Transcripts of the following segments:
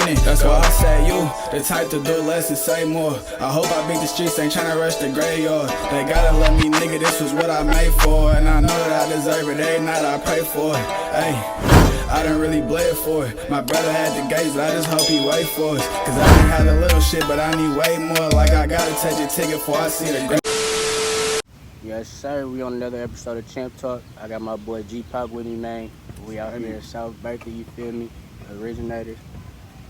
minute. That's why I say you, the type to do less and say more. I hope I beat the streets, ain't tryna rush the graveyard. They gotta let me, nigga, this was what I made for. And I know that I deserve it, every night I pray for it. Hey, I done really bled for it. My brother had the gates, but I just hope he wait for us. Cause I ain't had a little shit, but I need way more. Like I gotta take your ticket before I see the. Yes, sir. We on another episode of Champ Talk. I got my boy G-Pop with me, man. We out here in South Berkeley, you feel me? Originators.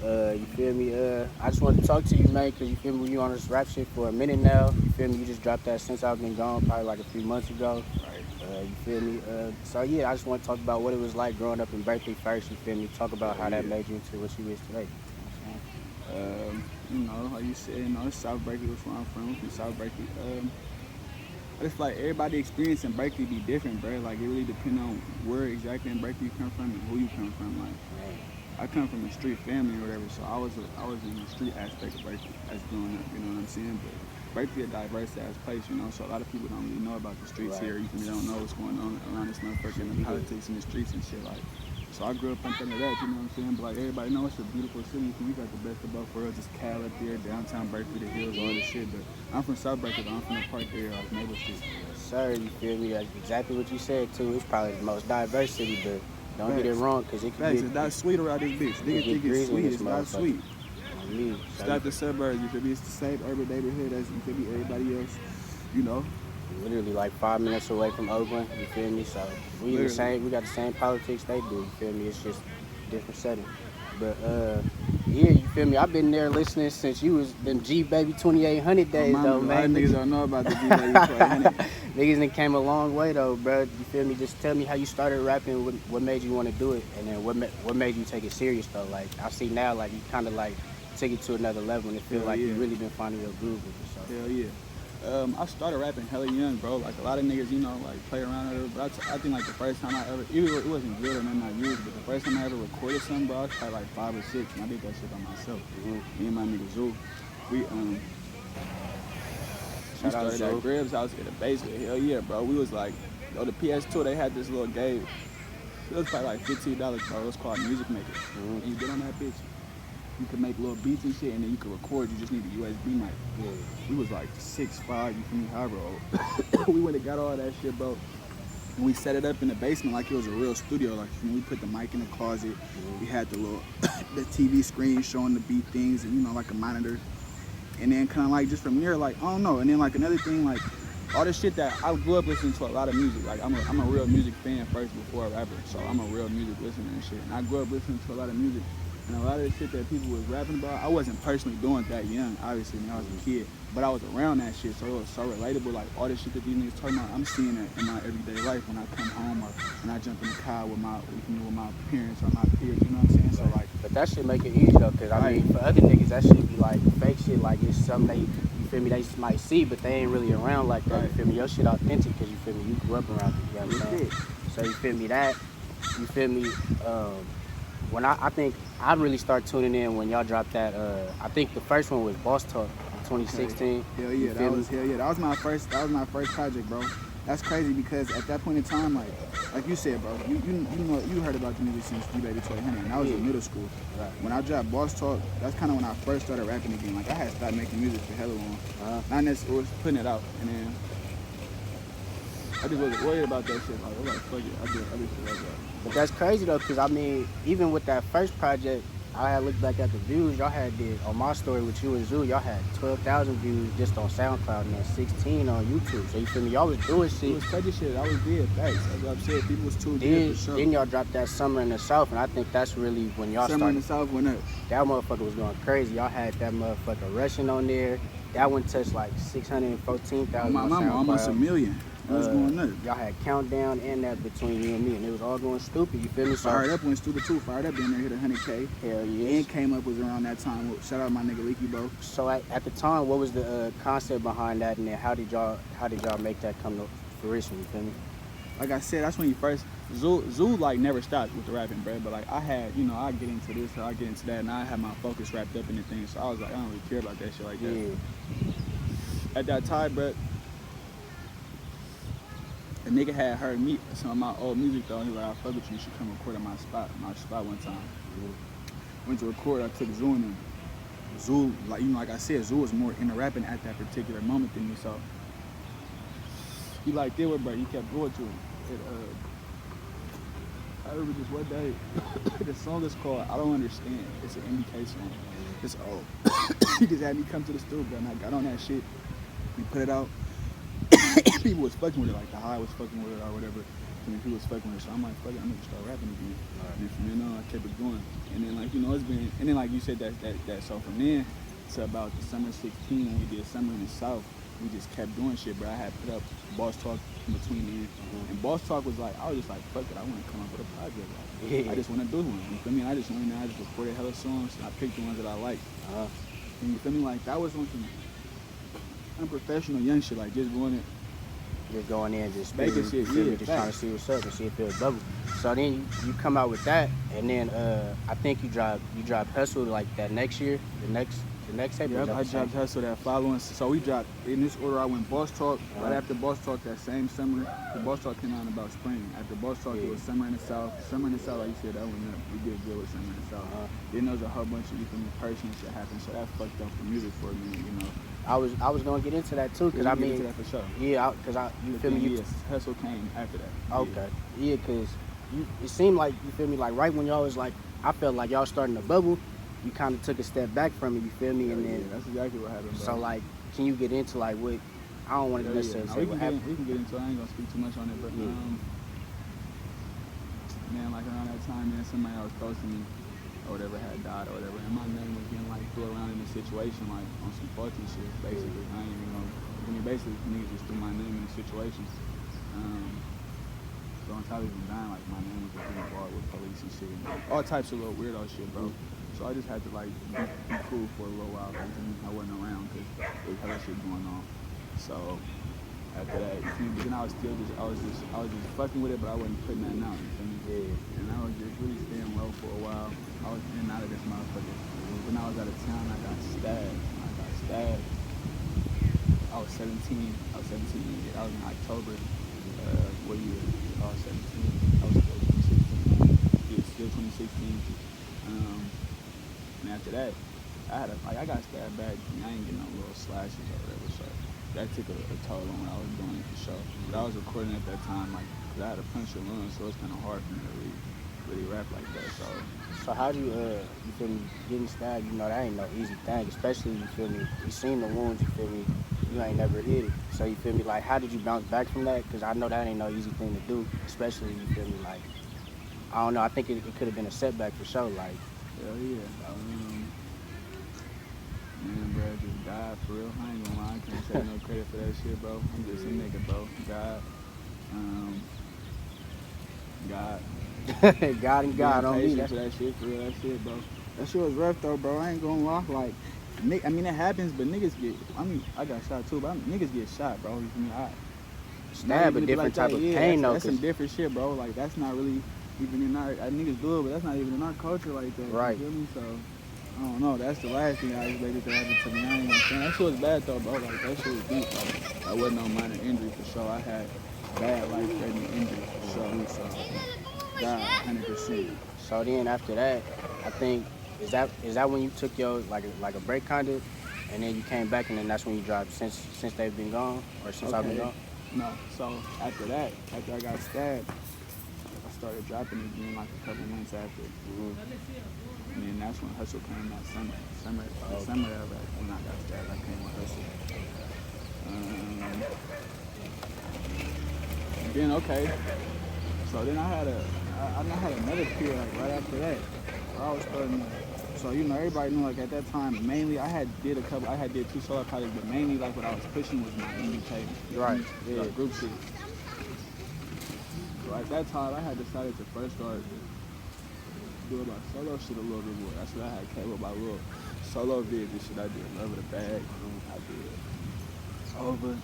You feel me? I just wanted to talk to you, man, because you feel me? You on this rap shit for a minute now. You feel me? You just dropped that Since I've Been Gone, probably like a few months ago. You feel me? So yeah, I just want to talk about what it was like growing up in Berkeley first. You feel me? Talk about how that made you into what you is today. You know, like you said, you know, it's South Berkeley, that's where I'm from South Berkeley. I just feel like everybody experience in Berkeley be different, bro. Like it really depends on where exactly in Berkeley you come from and who you come from. Like I come from a street family or whatever, so I was in the street aspect of Berkeley as growing up. You know what I'm saying? But Berkeley a diverse ass place, you know. So a lot of people don't really know about the streets here. You don't know what's going on around this motherfucker and the politics in the streets and shit. Like, so I grew up in front of that, you know what I'm saying? But like everybody knows it's a beautiful city. We got the best of both worlds. It's Cal up there, downtown Berkeley, the hills, all this shit. But I'm from South Berkeley, but I'm from the park area, like Maple Street. Sir, you feel me? That's exactly what you said too. It's probably the most diverse city, but don't get it wrong, because it can it's not sweet around this bitch. Niggas think it's sweet, it's not sweet. It's not the suburbs, you feel me? It's the same urban neighborhood as you feel me, everybody else, you know. Literally like 5 minutes away from Oakland, you feel me? So we the same, we got the same politics they do, you feel me? It's just a different setting. But yeah, you feel me? I've been there listening since you was them G Baby 2800 days though, man. A lot of niggas don't know about the G Baby 2800. Niggas done came a long way though, bro. You feel me? Just tell me how you started rapping, what made you want to do it, and then what made you take it serious though. Like I see now, like you kind of like take it to another level, and it feel like you really been finding your groove with it. So. Hell yeah. I started rapping hella young, bro. Like a lot of niggas, you know, like play around with it. But I think like the first time I ever, it wasn't good or nothing I used, but the first time I ever recorded something, bro, I was probably like 5 or 6, and I did that shit by myself. Me and my nigga Zoo, we started at Gribb's house in the basement. Hell yeah, bro. We was like, the PS2, they had this little game. It was probably like $15, bro. It was called Music Maker. And you get on that bitch. You could make little beats and shit, and then you could record. You just need a USB mic. We was like 6'5", you feel me, however old. We went and got all that shit, bro. And we set it up in the basement like it was a real studio. Like, you know, we put the mic in the closet. We had the little, the TV screen showing the beat things, and you know, like a monitor. And then kind of like just from there, like, I don't know. And then like another thing, like all this shit that I grew up listening to a lot of music. Like I'm a real music fan first before a rapper. So I'm a real music listener and shit. And I grew up listening to a lot of music. And a lot of the shit that people was rapping about, I wasn't personally doing that young, obviously, when I was a kid. But I was around that shit, so it was so relatable. Like, all this shit that these niggas talking about, I'm seeing it in my everyday life when I come home or when I jump in the car with my parents or my peers, you know what I'm saying? So, like... But that shit make it easy, though, because, I mean, for other niggas, that shit be, like, fake shit. Like, it's something they, you feel me, they might see, but they ain't really around like that, you feel me? Your shit authentic, because, you feel me, you grew up around it, you know what I'm saying? So, you feel me, that, you feel me, when I think I really start tuning in when y'all dropped that. I think the first one was Boss Talk in 2016. Hell yeah, that was my first project, bro. That's crazy because at that point in time, like you said, bro, you know you heard about the music since G Baby 2800, and I was in middle school. Right. When I dropped Boss Talk, that's kind of when I first started rapping again. Like I had stopped making music for hella long, not necessarily was putting it out, and then I just wasn't worried about that shit. Like, I was like, fuck it, I did shit like that. But that's crazy though, because I mean, even with that first project, I had looked back at the views. Y'all had did on my story with you and Zoo, y'all had 12,000 views just on SoundCloud and then 16 on YouTube. So you feel me? Y'all was doing shit. It was crazy shit. I was dead, thanks. As I've said, people was too dead for sure. Then y'all dropped that Summer in the South, and I think that's really when y'all started. Summer in the South went up. That motherfucker was going crazy. Y'all had that motherfucker Russian on there. That one touched like 614,000. My mama, almost 1 million. What's going on? Y'all had Countdown and that between you and me, and it was all going stupid, you feel me? So, Fired Up went stupid too. Fired Up in there hit 100K. Hell yeah. And Came Up was around that time. Shout out my nigga Leaky Bro. So at the time, what was the concept behind that, and then how did y'all make that come to fruition, you feel me? Like I said, that's when you first, Zoo like never stopped with the rapping, bro. But like I had, you know, I get into this, or I get into that, and I had my focus wrapped up in the thing. So I was like, I don't really care about that shit like that. Yeah. At that time, bro, a nigga had heard me some of my old music though, and he was like, I fuck with you should come record at my spot one time. went to record, I took Zoo in them. Zoo, like, you know, like I said, Zoo was more into rapping at that particular moment than me, so he liked it with, bro. He kept going to him. I remember just one day, the song is called I Don't Understand. It's an MBK song. It's old. He just had me come to the studio, and I got on that shit. We put it out. People was fucking with it, like the High was fucking with it or whatever. And people was fucking with it, so I'm like, fuck it, I'm gonna start rapping again. And from then on, I kept it going. And then, like, you know, it's been, and then, like you said, that so from then to about the summer 16, when we did Summer in the South, we just kept doing shit, bro. I had put up Boss Talk in between then. And Boss Talk was like, I was just like, fuck it, I want to come up with a project. Like, I just want to do one. You feel me? I just went in there, I just recorded hella songs, and I picked the ones that I liked. And you feel me? Like, that was on some unprofessional young shit, like just going in. Just going in, just making shit, yeah, just trying to see what's up and see if it was bubble. So then you come out with that, and then I think you drop Hustle like that next year, the next tape. Yeah, I dropped Hustle that following. So we dropped in this order. I went Boss Talk. Right after Boss Talk, that same summer, the Boss Talk came out in about spring. After Boss Talk, it was Summer in the South. Summer in the South, like you said, that went up. We did good with Summer in the South. Then there was a whole bunch of personal shit happened, so that fucked up the music for a minute, you know. I was gonna get into that too, cause I mean, get into that for sure. Yeah, cause you feel me? Yes, Hustle came after that. Okay, yeah, cause it seemed like, you feel me, like right when y'all was like, I felt like y'all starting to bubble, you kind of took a step back from it, you feel me? And then that's exactly what happened. Bro. So like, can you get into like what? I don't want to necessarily say what happened. We can get into it. I ain't gonna speak too much on it, but man, like around that time, man, somebody else close to me or whatever had died or whatever, and my name was getting like thrown around in the situation like on some faulty shit, basically. I ain't even gonna, I mean, basically niggas just threw my name in the situations. So on top of even dying, like my name was just being involved with police and shit, and all types of little weirdo shit, bro. So I just had to like be cool for a little while, cause I wasn't around because there was hella shit going on. So after that, then I was just fucking with it, but I wasn't putting nothing out, you feel me? Yeah. And I was just really staying low for a while. I was in and out of this motherfucker. When I was out of town, I got stabbed. I was 17. I was in October. What year? I was 17. I was still 2016. Yeah, still 2016. And after that, I got stabbed back. And I ain't getting no little slashes or whatever. So that took a toll on what I was doing for sure. But I was recording at that time, like, cause I had a punch and run, so it's kind of hard for me to really rap like that. So how do you feel me, getting stabbed, you know, that ain't no easy thing, especially, you feel me, you seen the wounds, you feel me, you ain't never hit it. So you feel me, like, how did you bounce back from that? Because I know that ain't no easy thing to do, especially, you feel me, like, I don't know, I think it could have been a setback for sure, like. Hell yeah. Man, bro, I just died for real. I ain't gonna lie, I can't take no credit for that shit, bro. I'm just a nigga, bro. God. God on me. For that shit, for real, that shit, bro. That shit was rough though, bro. I ain't gonna lie. Like, I mean, it happens, but niggas get. I mean, I got shot too, but niggas get shot, bro. You feel me? Stab a different type of pain, though. That's some different shit, bro. Like, that's not really even in our. Niggas do it, but that's not even in our culture like that. Right. You feel me? So, I don't know. That's the last thing I expected to happen to me. I ain't gonna say that shit was bad though, bro. Like, that shit was deep. Like, that wasn't no minor injury for sure. I had bad life-threatening injuries for sure. So, God, 100%. So then after that, I think, is that when you took your like a break kind of, and then you came back, and then that's when you dropped since they've been gone, or since I've been gone? No. So after that, after I got stabbed, I started dropping again like a couple months after. And then that's when Hustle came that summer. The summer of it, when I got stabbed, I came with Hustle. And then okay. So then I had another period like right after that. Where I was starting to, so you know, everybody knew like at that time mainly I had did 2 solo projects, but mainly like what I was pushing was my MBK. Right. Yeah. Like group shit. So at that time I had decided to first start doing my solo shit a little bit more. That's what I had came with my little solo vids and shit. I did Love of the Bag, I did Over,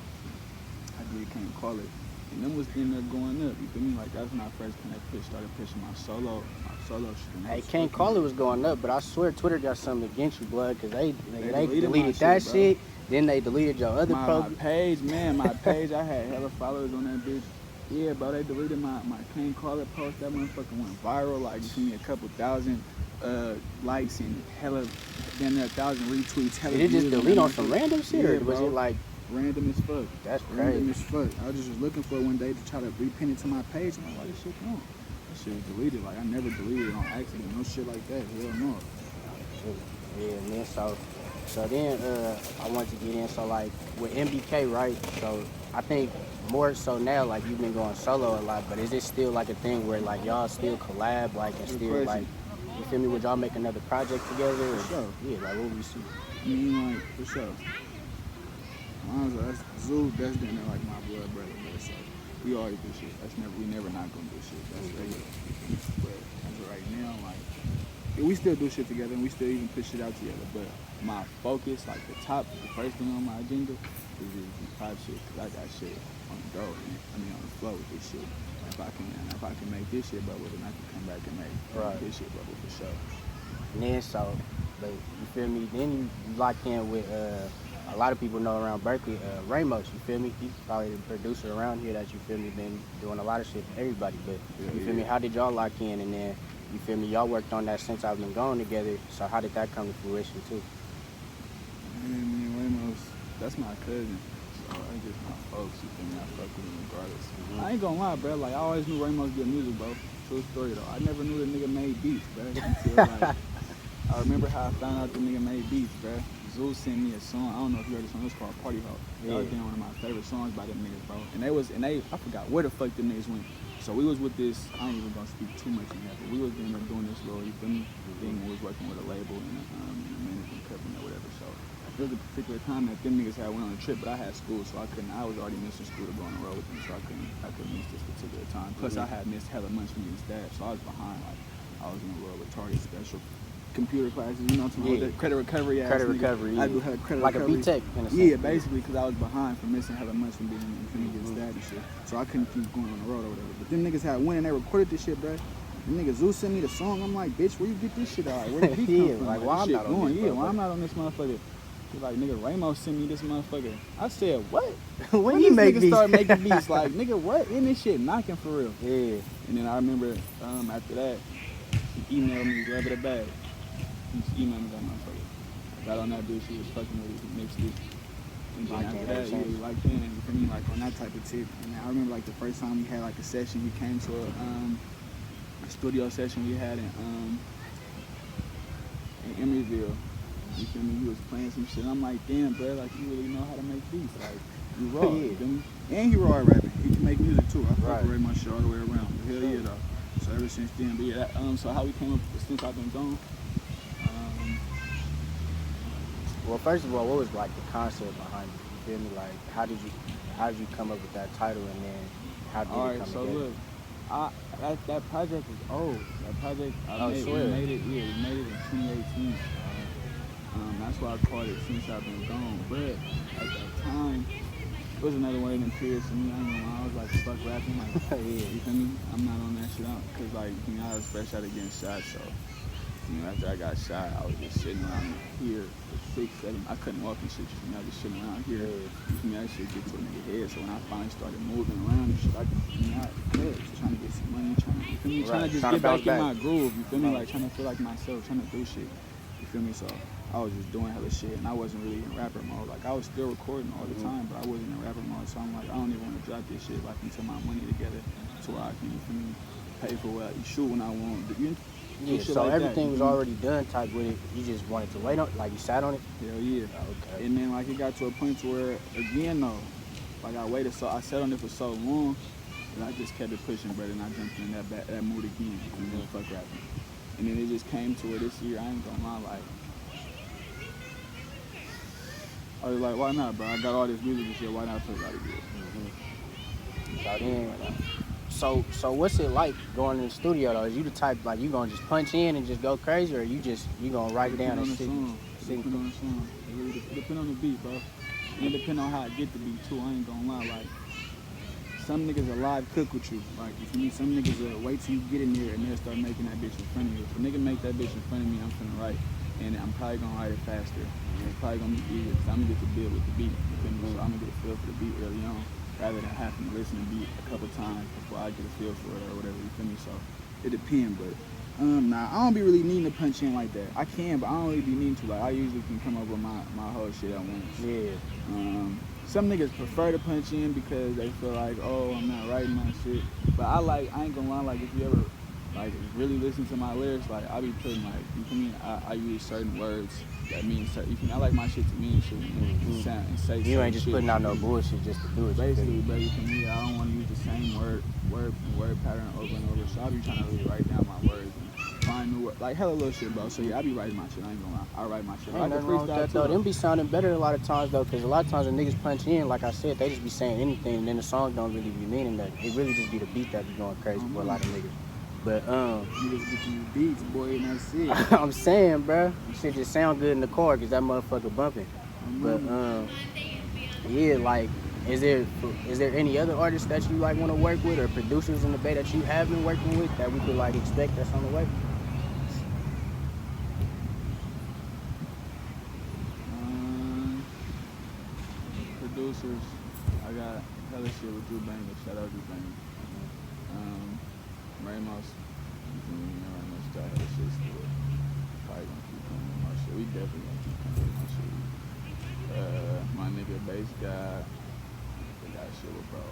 I did Can't Call It. And them was in there going up, you feel me? Like, that's when I first kind of started pushing my solo shit. Hey, Can't Call It was going up, but I swear Twitter got something against you, blood, because they deleted that shit, then they deleted your other my page, my page, I had hella followers on that bitch. Yeah, bro, they deleted my Can't Call It post. That motherfucker went viral, like, you see me a couple thousand likes and hella, damn near 1,000 retweets. Hella Did it just views delete on that some motherfucker. random shit, Yeah, or was bro. it like? Random as fuck. That's Random crazy. as fuck. I just was looking for it one day to try to repin it to my page. I'm like, why this shit gone? That shit was deleted. Like, I never deleted it on accident. No shit like that. Hell no. Yeah, man. So then I wanted to get in. So like with MBK, right? So I think more so now, like you've been going solo a lot, but is it still like a thing where like y'all still collab, like and Good still question. like, you feel me? Would y'all make another project together? Or, For sure. Yeah, like what would we see? I mean, like, for sure. Zoo, that's been there like my blood brother, bro. So we always do shit. We never not gonna do shit. That's regular. But as of right now, like, yeah, we still do shit together and we still even put shit out together. But my focus, like the first thing on my agenda is the pop shit. Cause I got shit on the go. On the flow with this shit. If I can make this shit bubble, then I can come back and make this shit bubble for sure. And then so, like, you feel me? Then you locked in with a lot of people know around Berkeley, Ramos. You feel me? He's probably the producer around here that you feel me been doing a lot of shit for everybody. But you feel me? How did y'all lock in? And then you feel me? Y'all worked on that since I've been going together. So how did that come to fruition too? Man, me and Ramos, that's my cousin. So I just my folks. You feel me? I fuck with him regardless. I ain't gonna lie, bro. Like I always knew Ramos did music, bro. True story though. I never knew the nigga made beats, bro. Until like I remember how I found out the nigga made beats, bro. Zoo sent me a song. I don't know if you heard the song. It's called Party Hawk. That was been one of my favorite songs by them niggas, bro. And I forgot where the fuck them niggas went. So we was with this. I ain't even gonna speak too much in that, but we was doing this little, you feel me? Thing. We was working with a label and a management company or whatever. So there was a particular time that them niggas had went on a trip, but I had school, so I was already missing school to go on the road with them, so I couldn't miss this particular time. Plus, I had missed hella months from getting stabbed, so I was behind. Like I was in the world with Target special computer classes, you know what I'm talking about? Credit recovery. Credit recovery. I do have credit like recovery. Like a B-Tech in a sense. Yeah, basically, because I was behind for missing hella months from being getting stabbed and shit. So I couldn't keep going on the road or whatever. But them niggas had went and they recorded this shit, bro. Them niggas Zoo sent me the song. I'm like, bitch, where you get this shit out? Where did he come from? Like, why I'm not on this? Yeah, why I'm not on this motherfucker? He's like, nigga, Ramos sent me this motherfucker. I said, what? when you make niggas start making beats, like, nigga, what? In this shit knocking for real. Yeah. And then I remember after that, he emailed me, love it a bag. He just emailed me that motherfucker. Got on that bitch, he was fucking with it, he mixed it. And then after that, yeah, we locked in, and you feel me, like on that type of tip. And I remember like the first time we had like a session, we came to a studio session we had in Emeryville. You feel me? He was playing some shit. I'm like, damn, bro, like you really know how to make beats. Like you raw, you feel me? And he raw at rapping. He can make music too. I fuck with Ray much shit all the way around. But hell yeah though. So ever since then, but yeah, so how we came up since I've been gone. Well, first of all, what was like the concept behind it? You feel me? Like, how did you come up with that title, and then how did it come so together? Look, that project is old. That project, we made it in 2018. That's why I called it Since I've Been Gone. But at that time, it was another one of them periods for me. I ain't gonna lie, I was like, fuck rapping. Like, you feel me? I'm not on that shit out. Cause like, you know, I was fresh out of getting shot, so. You know, after I got shot, I was just sitting around here for 6, 7. I couldn't walk and shit. You know, I was just sitting around here. You feel me? That shit get to a nigga head. So when I finally started moving around and shit, I just trying to get some money, trying to just get back in my groove. You feel me? Like trying to feel like myself, trying to do shit. You feel me? So I was just doing hella shit, and I wasn't really in rapper mode. Like I was still recording all the time, but I wasn't in rapper mode. So I'm like, I don't even want to drop this shit like until my money together, to where I can, you feel me, pay for what you shoot when I want. Yeah, so like everything was already done type with it. You just wanted to wait on it, like you sat on it? Hell yeah. Okay. And then like it got to a point to where, again though, like I sat on it for so long, and I just kept it pushing, brother, and I jumped in that mood again, and then fuck rapping. And then it just came to where this year, I ain't gonna lie, like, I was like, why not, bro? I got all this music this year, why not put it out again? So what's it like going in the studio though? Is you the type like you gonna just punch in and just go crazy, or you gonna write it down and sit? Depend on the song. It really depend on the beat, bro. And it depend on how I get the beat too. I ain't gonna lie. Like some niggas will live cook with you. Like if you need some niggas will wait till you get in there and they'll start making that bitch in front of you. If a nigga make that bitch in front of me, I'm finna write, and I'm probably gonna write it faster. And it's probably gonna be easier because I'm gonna get to build with the beat. You feel me? So I'm gonna get a feel for the beat early on, rather than having to listen to beat a couple times before I get a feel for it or whatever, you feel me? So it depends, but Nah, I don't be really needing to punch in like that. I can, but I don't really be needing to. Like, I usually can come up with my whole shit at once. Yeah. Some niggas prefer to punch in because they feel like, oh, I'm not writing my shit. But I ain't gonna lie, like, if you ever, like, really listen to my lyrics, like, I be putting, like, you feel me, I use certain words that mean certain, you feel me, I like my shit to mean shit and sound and say You ain't just shit. putting out no bullshit just to do it. Basically, but you feel me, I don't want to use the same word pattern over and over, so I be trying to really write down my words and find new words, like, hella little shit, bro. So, yeah, I be writing my shit, I ain't gonna lie, I write my shit. Ain't nothing wrong with that, though. Them be sounding better a lot of times, though, because a lot of times when niggas punch in, like I said, they just be saying anything, and then the song don't really be meaning that. It really just be the beat that be going crazy for a lot of niggas. But, niggas get these beats, boy, and that's it. I'm saying, bro, shit just sound good in the car, because that motherfucker bumping. But, yeah, like, is there any other artists that you, like, want to work with, or producers in the Bay that you have been working with that we could, like, expect that's on the way? Producers, I got hella shit with Drew Banger. Shout out Drew Banger. Ramos, Ramos got hella shit still. Probably gonna keep coming with my shit. We definitely gonna keep coming with my shit. My nigga Bass guy, I got shit with bro.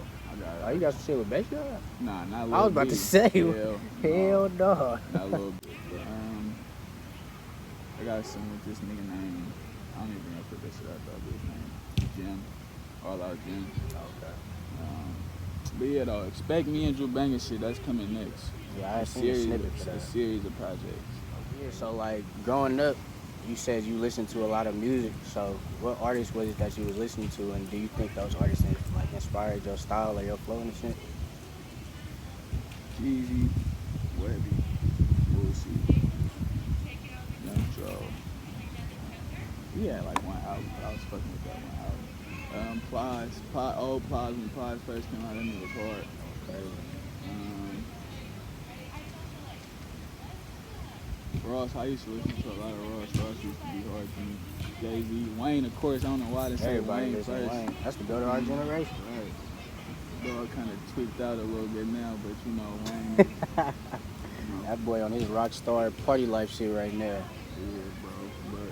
Oh, you got some shit with Bass guy? Nah, not Lil I was about to say, hell no. Not a little bit. But, I got some with this nigga name. I don't even know if this shit I thought his name. Jim. All Out Jim. Okay. But yeah, though, expect me and Drew Banger shit. That's coming next. Yeah, I seen a snippet for that. A series of projects. Yeah, so like growing up, you said you listened to a lot of music. So what artists was it that you was listening to, and do you think those artists like inspired your style or your flow and shit? Jeezy, Webby, Boosie, Young Joe. We had like one album, but I was fucking with that one album. Plies, when Plies first came out, that nigga was hard. Okay. Ross, I used to listen to a lot of Ross. Ross used to be hard to me. Jay-Z, Wayne, of course. I don't know why they say Everybody Wayne first. Wayne. That's the go to our generation. Right. Dog kind of tweaked out a little bit now, but you know, Wayne. That boy on his rock star party life shit right now. Yeah, bro. But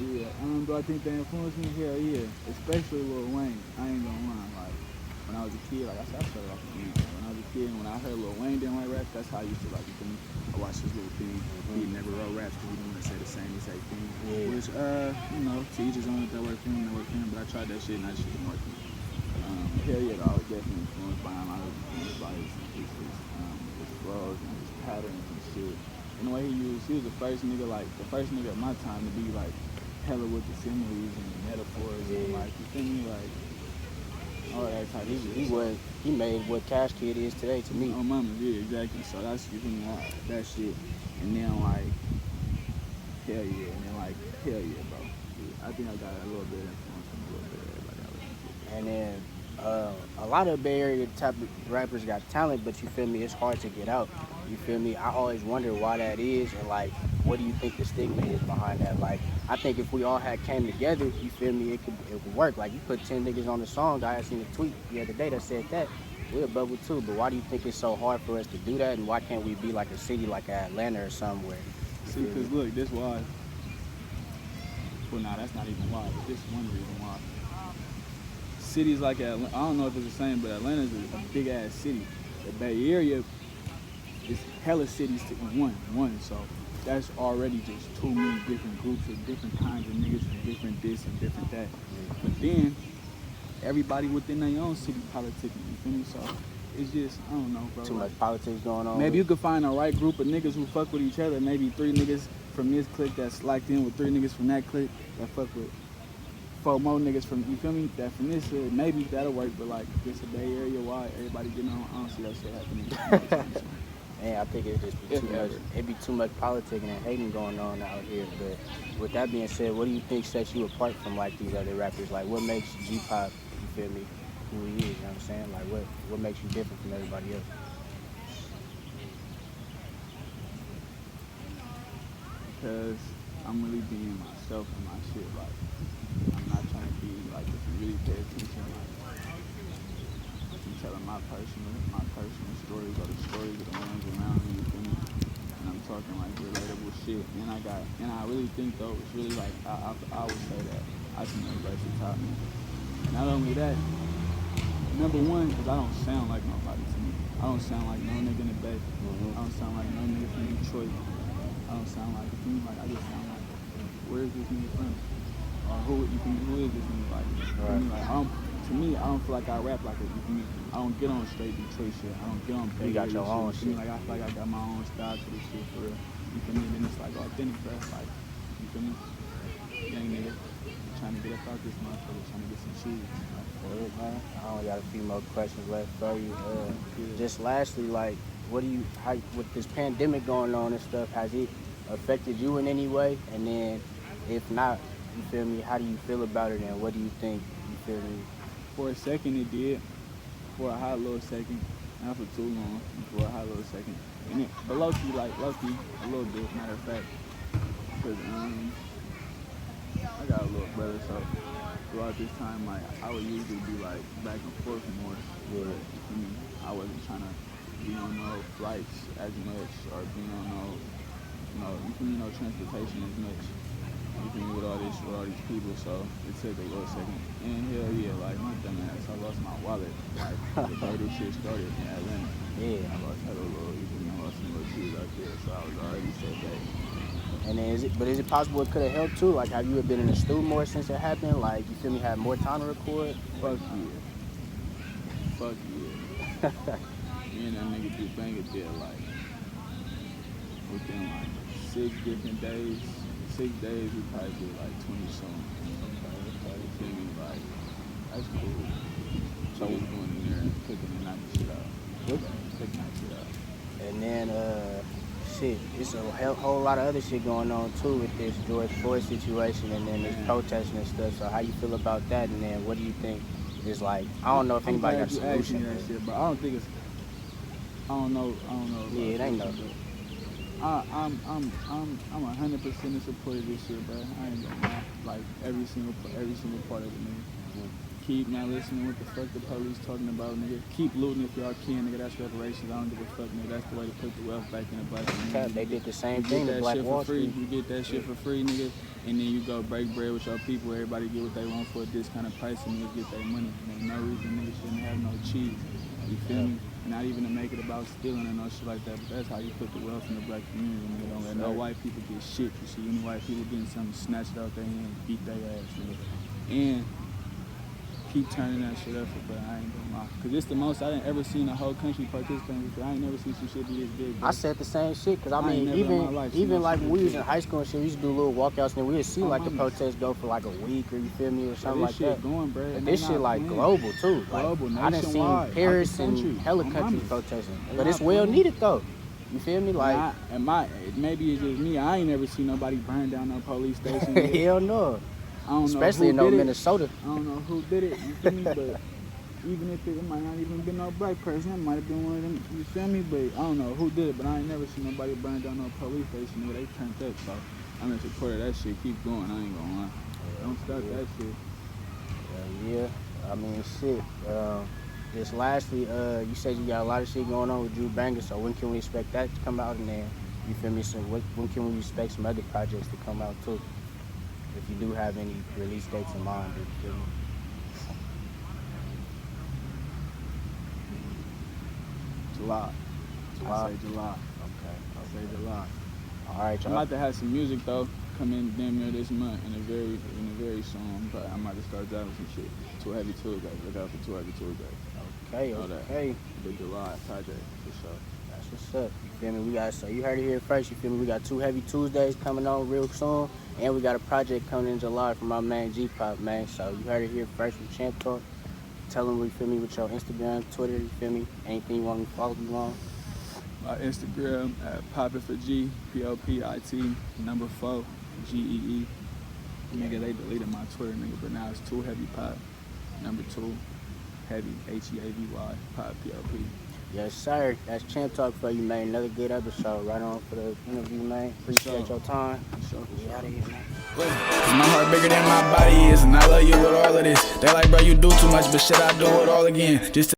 yeah, do I think they influenced me? Hell yeah. Especially Lil Wayne. I ain't gonna lie. Like when I was a kid, like I said, I started off with him. When I was a kid, and when I heard Lil Wayne didn't like rap, that's how I used to like him. I watched his little thing. He never wrote raps because he didn't want to say the same exact thing. Yeah. Which, you know, to each his own. If that worked for him, that worked for him. But I tried that shit and that shit didn't work for me. Hell yeah, though, I was definitely influenced by him. I was influenced by his flows and his patterns and shit. And the way he was the first nigga at my time to be like hella with the similes and the metaphors and like, you feel me, like all that type of shit. He made what Cash Kid is today to me. Oh, mama, yeah, exactly. So that's, you feel me, that shit. And then like, hell yeah, bro. Yeah, I think I got a little bit of influence from a little bit of everybody I listen to. And then a lot of Bay Area type of rappers got talent, but you feel me, it's hard to get out. You feel me? I always wonder why that is, and like, what do you think the stigma is behind that? Like, I think if we all had came together, you feel me, it could work. Like, you put 10 niggas on the song. I had seen a tweet the other day that said that we'll bubble too. But why do you think it's so hard for us to do that? And why can't we be like a city like Atlanta or somewhere? See, because look, this why. Well, nah, that's not even why, but this is one reason why. Cities like Atlanta, I don't know if it's the same, but Atlanta's a big ass city. The Bay Area is hella cities to one, so that's already just too many different groups of different kinds of niggas from different this and different that. But then everybody within their own city politicking, you feel me? So it's just, I don't know, bro. Too much politics going on. Maybe you could find a right group of niggas who fuck with each other. Maybe 3 niggas from this clique that's locked in with 3 niggas from that clique that fuck with 4 more niggas from, you feel me, that from this hood. Maybe that'll work, but like just a Bay Area wide, everybody getting on, I don't see that shit happening. Man, I think it'd just be too much. It'd be too much politicking and hating going on out here. But with that being said, what do you think sets you apart from like these other rappers? Like, what makes G-Pop, you feel me, who he is? You know what I'm saying? Like, what makes you different from everybody else? Because I'm really being myself in my shit. Like, I'm not trying to be like, if you really pay attention, like, I'm telling my personal stories or the stories of the ones around me, you feel me? And I'm talking like relatable shit. And I really think though, it's really like, I would say that I can embrace the top me. Not only that, number one, because I don't sound like nobody to me. I don't sound like no nigga in the Bay. I don't sound like no nigga from Detroit. I don't sound like, I just sound like, where is this nigga from? Or who is this nigga like? Right. To me, I don't feel like I rap like it. I don't get on straight Detroit shit. I don't get on Bay. You got your own shit. Like, I feel like I got my own style to this shit for real. You feel me? Then it's like authentic, bro. Like, you feel me? Young nigga trying to get up out this motherfucker, trying to get some cheese. Man, I only got a few more questions left for you. Just lastly, like, how with this pandemic going on and stuff, has it affected you in any way? And then, if not, you feel me, how do you feel about it and what do you think? You feel me? For a second it did. For a hot little second. Not for too long. For a hot little second. And it, but low-key, a little bit, matter of fact. Because, I got a little brother, so throughout this time, like, I would usually be, like, back and forth more. Yeah. For me, I wasn't trying to be on no flights as much or be on no transportation as much. You feel me, with all these people, so it took a little second. And hell yeah, like, my dumb ass, I lost my wallet. Like, the day this shit started in Atlanta. Yeah. I lost some little shoes out there, so I was already set back. And then is it possible it could have helped too? Like, have you been in the studio more since it happened? Like, you feel me, had more time to record? Fuck yeah. Me and that nigga do Banger did like, within like 6 different days. 6 days, we probably did like 20 songs. Okay. You feel me? Like, that's cool. So we going in there and cooking and knocking shit out. Cooking that shit out. And then, it's a whole lot of other shit going on too with this George Floyd situation and then this protesting and stuff. So how you feel about that? And then what do you think is like? I don't know if anybody got a solution. That shit, but I don't think it's. I don't know. Yeah, it ain't no. I'm 100% in support of this shit, bro. I ain't gonna lie. Like every single part of it, nigga. Keep not listening what the fuck the police talking about, nigga. Keep looting if y'all can, nigga. That's reparations. I don't give a fuck, nigga. That's the way to put the wealth back in the black community. They did the same thing to Black Wall Street. You get that shit for free, nigga, and then you go break bread with your people. Everybody get what they want for a discounted price, and niggas get their money. There's no reason niggas shouldn't have no cheese. You feel me? Not even to make it about stealing and no shit like that, but that's how you put the wealth in the black community, nigga. Don't let no white people get shit. You see any white people getting something snatched out their hand, beat their ass, nigga. And keep turning that shit up, but I ain't gonna lie. Cause it's the most I done ever seen a whole country participate in. I ain't never seen some shit be this big, bro. I said the same shit, cause I mean, even like when we was in high school and shit, we used to do little walkouts and we would see like the protests go for like a week or you feel me or something like that. Going, bro. And this shit like global too. Global, like, I done seen Paris and hella countries protesting, but it's well needed though. You feel me? Like, maybe it's just me. I ain't never seen nobody burn down no police station. Hell no. I don't especially know in Minnesota. I don't know who did it, you feel me? But even if it might not even been no black person, it might have been one of them, you feel me? But I don't know who did it, but I ain't never seen nobody burn down no police station, nigga. They turned up, so I'm in support of that shit. Keep going, I ain't gonna lie. Don't stop that shit. Yeah, I mean, shit. Just lastly, you said you got a lot of shit going on with Drew Banger, so when can we expect that to come out? And then, you feel me? So when can we expect some other projects to come out too? If you do have any release dates in mind, you feel me? July. I say July. Okay. I say July. All right, y'all. I'm about to have some music though come in damn near this month in a very soon. But I'm about to start dropping some shit. Too Heavy Tuesday. Look out for Too Heavy Tuesday. Okay. The July project for sure. That's what's up. You feel me? So you heard it here first. You feel me? We got 2 Heavy Tuesdays coming on real soon. And we got a project coming in July from my man G-Pop, man. So you heard it here first with Champ Talk. Tell them, you feel me, with your Instagram, Twitter, you feel me? Anything you want me to follow you on? My Instagram at PopItForG, POPIT, 4, GEE. Nigga, they deleted my Twitter, nigga, but now it's 2 Heavy Pop, 2, Heavy, HEAVY, Pop, POP. Yes, sir. That's Champ Talk for you, man. Another good episode. Right on for the interview, man. Appreciate your time. We out of here, man. My heart bigger than my body is, and I love you with all of this. They like, bro, you do too much, but shit, I do it all again. Just